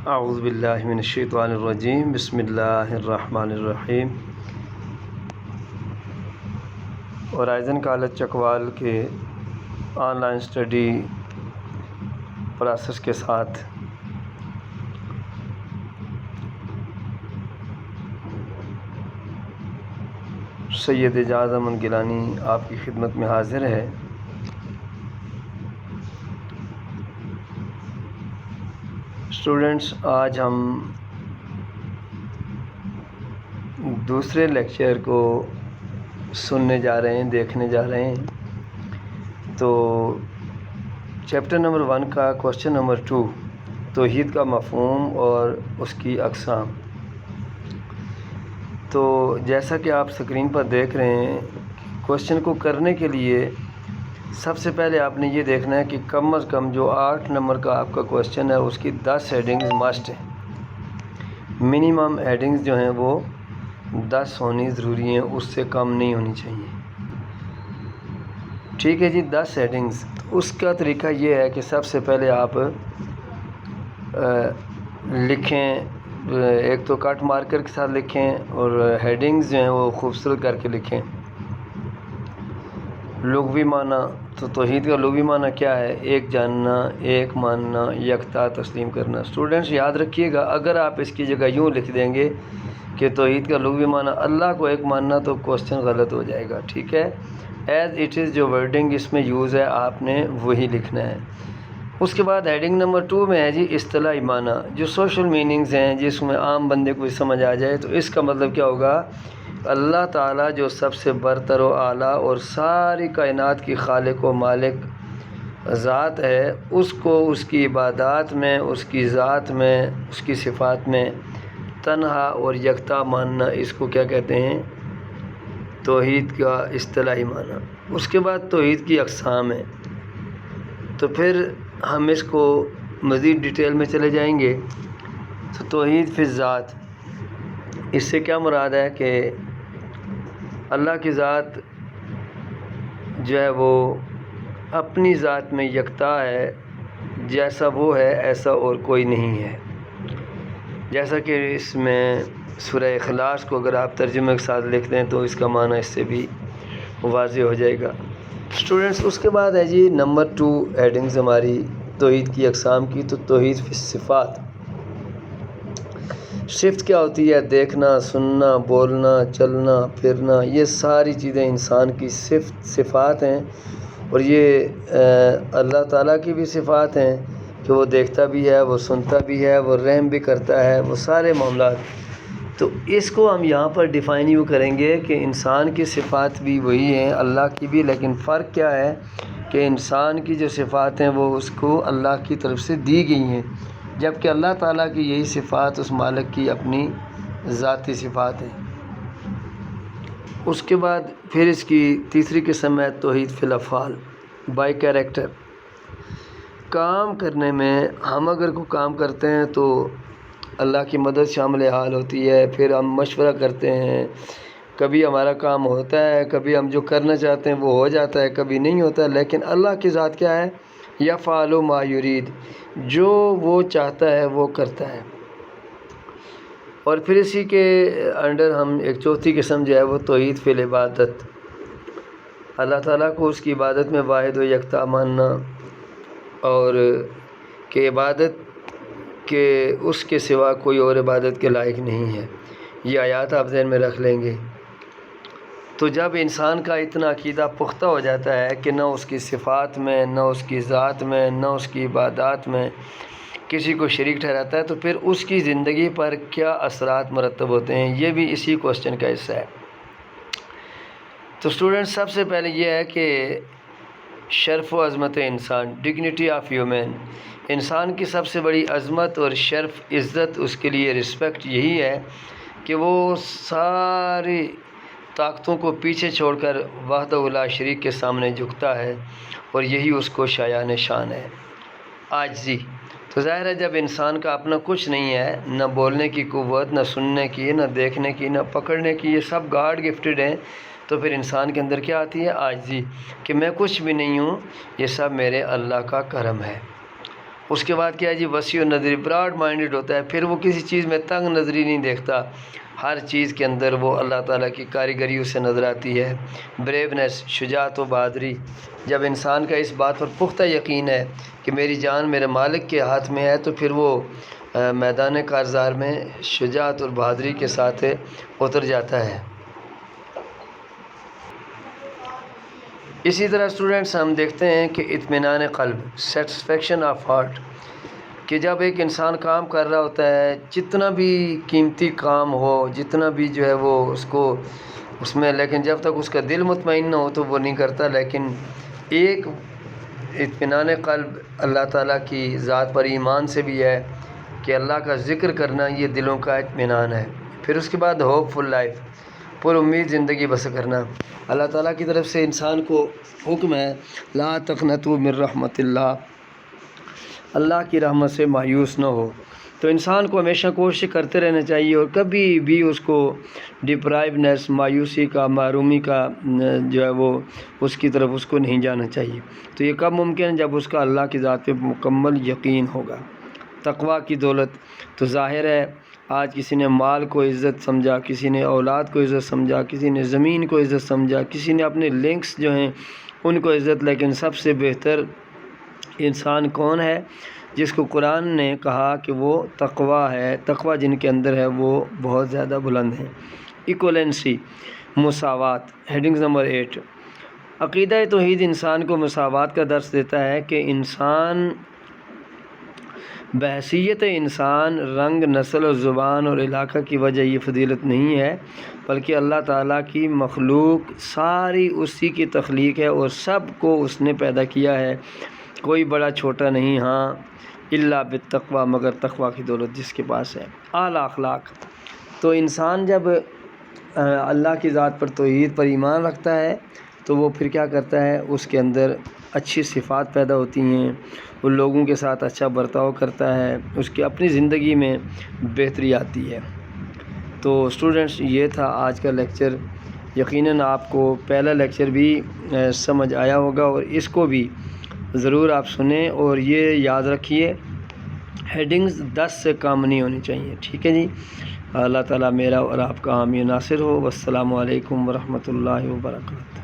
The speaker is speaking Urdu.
اعوذ باللہ من الشیطان الرجیم، بسم اللہ الرحمن الرحیم۔ ہورائزن کالج چکوال کے آن لائن اسٹڈی پروسیس کے ساتھ سید اعجاز احمد گیلانی آپ کی خدمت میں حاضر ہے۔ اسٹوڈنٹس، آج ہم دوسرے لیکچر کو سننے جا رہے ہیں، دیکھنے جا رہے ہیں۔ تو چیپٹر نمبر 1 کا کوشچن نمبر 2، توحید کا مفہوم اور اس کی اقسام۔ تو جیسا کہ آپ اسکرین پر دیکھ رہے ہیں، کوشچن کو کرنے کے لیے سب سے پہلے آپ نے یہ دیکھنا ہے کہ کم از کم جو 8 نمبر کا آپ کا کوشچن ہے اس کی 10 ہیڈنگز مسٹ ہیں۔ منیمم ہیڈنگز جو ہیں وہ 10 ہونی ضروری ہیں، اس سے کم نہیں ہونی چاہیے۔ ٹھیک ہے جی، 10 ہیڈنگز۔ اس کا طریقہ یہ ہے کہ سب سے پہلے آپ لکھیں، ایک تو کٹ مارکر کے ساتھ لکھیں اور ہیڈنگز جو ہیں وہ خوبصورت کر کے لکھیں۔ لغوی معنی، تو توحید کا لغوی معنی کیا ہے؟ ایک جاننا، ایک ماننا، یکتا تسلیم کرنا۔ اسٹوڈنٹس یاد رکھیے گا، اگر آپ اس کی جگہ یوں لکھ دیں گے کہ توحید کا لغوی معنی اللہ کو ایک ماننا، تو کوشچن غلط ہو جائے گا۔ ٹھیک ہے، ایز اٹ از جو ورڈنگ اس میں یوز ہے آپ نے وہی لکھنا ہے۔ اس کے بعد ہیڈنگ نمبر 2 میں ہے جی اصطلاحی معنی، جو سوشل میننگز ہیں جس میں عام بندے کو سمجھ آ جائے۔ تو اس کا مطلب کیا ہوگا؟ اللہ تعالیٰ جو سب سے برتر و اعلیٰ اور ساری کائنات کی خالق و مالک ذات ہے، اس کو اس کی عبادات میں، اس کی ذات میں، اس کی صفات میں تنہا اور یکتا ماننا، اس کو کیا کہتے ہیں؟ توحید کا اصطلاحی معنی۔ اس کے بعد توحید کی اقسام ہیں، تو پھر ہم اس کو مزید ڈیٹیل میں چلے جائیں گے۔ تو توحید فی الذات، اس سے کیا مراد ہے کہ اللہ کی ذات جو ہے وہ اپنی ذات میں یکتا ہے، جیسا وہ ہے ایسا اور کوئی نہیں ہے۔ جیسا کہ اس میں سورہ اخلاص کو اگر آپ ترجمے کے ساتھ لکھ دیں تو اس کا معنی اس سے بھی واضح ہو جائے گا۔ اسٹوڈنٹس، اس کے بعد ہے جی نمبر 2 ہیڈنگز ہماری توحید کی اقسام کی۔ تو توحید فی الصفات، صفت کیا ہوتی ہے؟ دیکھنا، سننا، بولنا، چلنا، پھرنا، یہ ساری چیزیں انسان کی صفات ہیں، اور یہ اللہ تعالیٰ کی بھی صفات ہیں کہ وہ دیکھتا بھی ہے، وہ سنتا بھی ہے، وہ رحم بھی کرتا ہے، وہ سارے معاملات۔ تو اس کو ہم یہاں پر ڈیفائن یوں کریں گے کہ انسان کی صفات بھی وہی ہیں، اللہ کی بھی، لیکن فرق کیا ہے کہ انسان کی جو صفات ہیں وہ اس کو اللہ کی طرف سے دی گئی ہیں، جبکہ اللہ تعالیٰ کی یہی صفات اس مالک کی اپنی ذاتی صفات ہیں۔ اس کے بعد پھر اس کی تیسری قسم ہے توحید فی الافعال، بائی کیریکٹر۔ کام کرنے میں ہم اگر کوئی کام کرتے ہیں تو اللہ کی مدد شامل حال ہوتی ہے، پھر ہم مشورہ کرتے ہیں، کبھی ہمارا کام ہوتا ہے، کبھی ہم جو کرنا چاہتے ہیں وہ ہو جاتا ہے، کبھی نہیں ہوتا، لیکن اللہ کی ذات کیا ہے؟ یفعل ما یرید، جو وہ چاہتا ہے وہ کرتا ہے۔ اور پھر اسی کے انڈر ہم ایک چوتھی قسم جو ہے وہ توحید فی العبادت، اللہ تعالیٰ کو اس کی عبادت میں واحد و یکتا ماننا، اور کہ عبادت کہ اس کے سوا کوئی اور عبادت کے لائق نہیں ہے۔ یہ آیات آپ ذہن میں رکھ لیں گے۔ تو جب انسان کا اتنا عقیدہ پختہ ہو جاتا ہے کہ نہ اس کی صفات میں، نہ اس کی ذات میں، نہ اس کی عبادات میں کسی کو شریک ٹھہراتا ہے، تو پھر اس کی زندگی پر کیا اثرات مرتب ہوتے ہیں، یہ بھی اسی کوشچن کا حصہ ہے۔ تو اسٹوڈنٹ، سب سے پہلے یہ ہے کہ شرف و عظمت انسان، ڈگنیٹی آف ہیومن، انسان کی سب سے بڑی عظمت اور شرف، عزت، اس کے لیے رسپیکٹ یہی ہے کہ وہ ساری طاقتوں کو پیچھے چھوڑ کر وحدہ لا شریک کے سامنے جھکتا ہے، اور یہی اس کو شایان شان ہے۔ عاجزی، تو ظاہر ہے جب انسان کا اپنا کچھ نہیں ہے، نہ بولنے کی قوت، نہ سننے کی، نہ دیکھنے کی، نہ پکڑنے کی، یہ سب گاڈ گفٹڈ ہیں، تو پھر انسان کے اندر کیا آتی ہے؟ عاجزی، کہ میں کچھ بھی نہیں ہوں، یہ سب میرے اللہ کا کرم ہے۔ اس کے بعد کیا ہے جی وسیع نظری، براڈ مائنڈڈ ہوتا ہے، پھر وہ کسی چیز میں تنگ نظری نہیں دیکھتا، ہر چیز کے اندر وہ اللہ تعالیٰ کی کاریگری اسے نظر آتی ہے۔ بریونیس، شجاعت و بہادری، جب انسان کا اس بات پر پختہ یقین ہے کہ میری جان میرے مالک کے ہاتھ میں ہے تو پھر وہ میدان کارزار میں شجاعت اور بہادری کے ساتھ اتر جاتا ہے۔ اسی طرح اسٹوڈنٹس ہم دیکھتے ہیں کہ اطمینان قلب، سیٹسفیکشن آف ہارٹ، کہ جب ایک انسان کام کر رہا ہوتا ہے، جتنا بھی قیمتی کام ہو، جتنا بھی جو ہے وہ اس میں لیکن جب تک اس کا دل مطمئن نہ ہو تو وہ نہیں کرتا۔ لیکن ایک اطمینان قلب اللہ تعالیٰ کی ذات پر ایمان سے بھی ہے کہ اللہ کا ذکر کرنا یہ دلوں کا اطمینان ہے۔ پھر اس کے بعد ہوپ فل لائف، پر امید زندگی بسر کرنا۔ اللہ تعالیٰ کی طرف سے انسان کو حکم ہے لا تقنطوا من رحمت اللہ، اللہ کی رحمت سے مایوس نہ ہو۔ تو انسان کو ہمیشہ کوشش کرتے رہنا چاہیے اور کبھی بھی اس کو ڈپرائیونیس، مایوسی کا، محرومی کا جو ہے وہ اس کی طرف اس کو نہیں جانا چاہیے۔ تو یہ کب ممکن ہے؟ جب اس کا اللہ کی ذات پہ مکمل یقین ہوگا۔ تقویٰ کی دولت، تو ظاہر ہے آج کسی نے مال کو عزت سمجھا، کسی نے اولاد کو عزت سمجھا، کسی نے زمین کو عزت سمجھا، کسی نے اپنے لنکس جو ہیں ان کو عزت، لیکن سب سے بہتر انسان کون ہے؟ جس کو قرآن نے کہا کہ وہ تقویٰ ہے، تقویٰ جن کے اندر ہے وہ بہت زیادہ بلند ہیں۔ ایکولنسی، مساوات، ہیڈنگ نمبر 8، عقیدہ توحید انسان کو مساوات کا درس دیتا ہے کہ انسان بحیثیت انسان، رنگ، نسل اور زبان اور علاقہ کی وجہ یہ فضیلت نہیں ہے، بلکہ اللہ تعالیٰ کی مخلوق ساری اسی کی تخلیق ہے اور سب کو اس نے پیدا کیا ہے، کوئی بڑا چھوٹا نہیں، ہاں الا بالتقویٰ، مگر تقویٰ کی دولت جس کے پاس ہے۔ اعلیٰ اخلاق، تو انسان جب اللہ کی ذات پر توحید پر ایمان رکھتا ہے تو وہ پھر کیا کرتا ہے؟ اس کے اندر اچھی صفات پیدا ہوتی ہیں، وہ لوگوں کے ساتھ اچھا برتاؤ کرتا ہے، اس کی اپنی زندگی میں بہتری آتی ہے۔ تو اسٹوڈنٹس یہ تھا آج کا لیکچر، یقیناً آپ کو پہلا لیکچر بھی سمجھ آیا ہوگا اور اس کو بھی ضرور آپ سنیں اور یہ یاد رکھیے ہیڈنگز 10 سے کم نہیں ہونی چاہیے، ٹھیک ہے جی۔ اللہ تعالیٰ میرا اور آپ کا حامی ناصر ہو۔ والسلام علیکم ورحمۃ اللہ وبرکاتہ۔